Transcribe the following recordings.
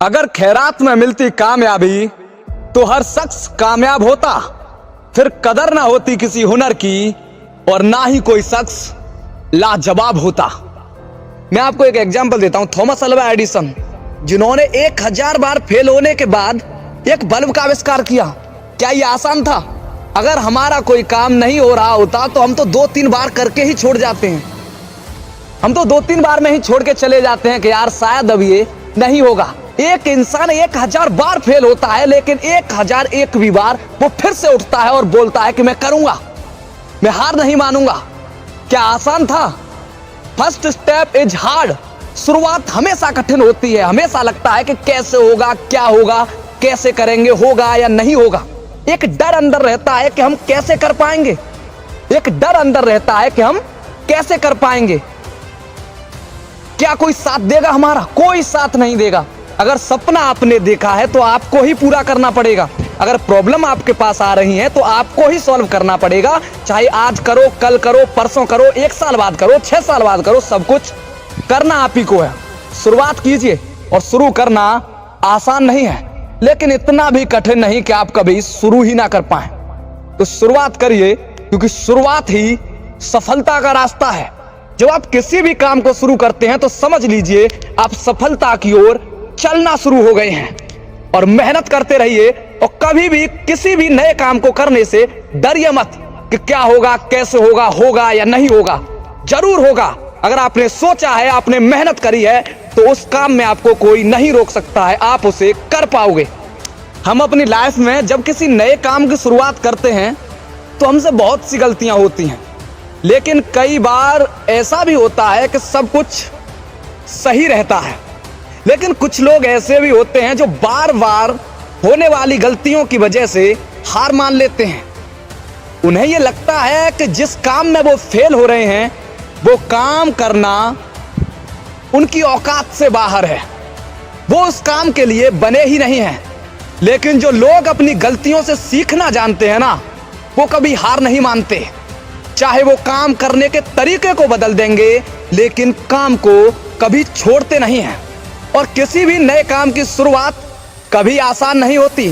अगर खैरात में मिलती कामयाबी तो हर शख्स कामयाब होता, फिर कदर ना होती किसी हुनर की और ना ही कोई शख्स लाजवाब होता। मैं आपको एक एग्जांपल देता हूं। थॉमस अल्वा एडिसन, जिन्होंने 1000 बार फेल होने के बाद एक बल्ब का आविष्कार किया। क्या ये आसान था? अगर हमारा कोई काम नहीं हो रहा होता तो हम तो 2-3 बार करके ही छोड़ जाते हैं। हम तो 2-3 बार में ही छोड़ के चले जाते हैं कि यार शायद अब ये नहीं होगा। एक इंसान 1000 बार फेल होता है, लेकिन 1001वीं बार वो फिर से उठता है और बोलता है कि मैं करूंगा, मैं हार नहीं मानूंगा। क्या आसान था? First step is hard. शुरुआत हमेशा कठिन होती है। हमेशा लगता है कि कैसे होगा, क्या होगा, कैसे करेंगे, होगा या नहीं होगा। एक डर अंदर रहता है कि हम कैसे कर पाएंगे। एक डर अंदर रहता है कि हम कैसे कर पाएंगे। क्या कोई साथ देगा हमारा? कोई साथ नहीं देगा। अगर सपना आपने देखा है तो आपको ही पूरा करना पड़ेगा। अगर प्रॉब्लम आपके पास आ रही है तो आपको ही सॉल्व करना पड़ेगा। चाहे आज करो, कल करो, परसों करो, 1 साल बाद करो, 6 साल बाद करो, सब कुछ करना आप ही को है। शुरुआत कीजिए। और शुरू करना आसान नहीं है, लेकिन इतना भी कठिन नहीं कि आप कभी शुरू ही ना कर पाए। तो शुरुआत करिए, क्योंकि शुरुआत ही सफलता का रास्ता है। जब आप किसी भी काम को शुरू करते हैं तो समझ लीजिए आप सफलता की ओर चलना शुरू हो गए हैं। और मेहनत करते रहिए। और कभी भी किसी भी नए काम को करने से डरिए मत कि क्या होगा, कैसे होगा, होगा या नहीं होगा। जरूर होगा। अगर आपने सोचा है, आपने मेहनत करी है, तो उस काम में आपको कोई नहीं रोक सकता है। आप उसे कर पाओगे। हम अपनी लाइफ में जब किसी नए काम की शुरुआत करते हैं तो हमसे बहुत सी गलतियां होती हैं, लेकिन कई बार ऐसा भी होता है कि सब कुछ सही रहता है। लेकिन कुछ लोग ऐसे भी होते हैं जो बार बार होने वाली गलतियों की वजह से हार मान लेते हैं। उन्हें यह लगता है कि जिस काम में वो फेल हो रहे हैं वो काम करना उनकी औकात से बाहर है, वो उस काम के लिए बने ही नहीं हैं। लेकिन जो लोग अपनी गलतियों से सीखना जानते हैं ना, वो कभी हार नहीं मानते। चाहे वो काम करने के तरीके को बदल देंगे, लेकिन काम को कभी छोड़ते नहीं हैं। और किसी भी नए काम की शुरुआत कभी आसान नहीं होती।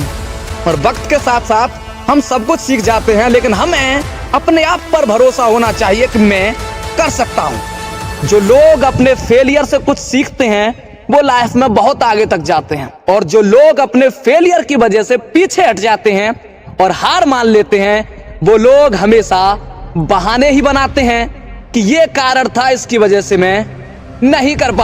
और वक्त के साथ साथ हम सब कुछ सीख जाते हैं, लेकिन हमें अपने आप पर भरोसा होना चाहिए कि मैं कर सकता हूं। जो लोग अपने फेलियर से कुछ सीखते हैं वो लाइफ में बहुत आगे तक जाते हैं। और जो लोग अपने फेलियर की वजह से पीछे हट जाते हैं और हार मान लेते हैं, वो लोग हमेशा बहाने ही बनाते हैं कि ये कारण था, इसकी वजह से मैं नहीं कर पाया।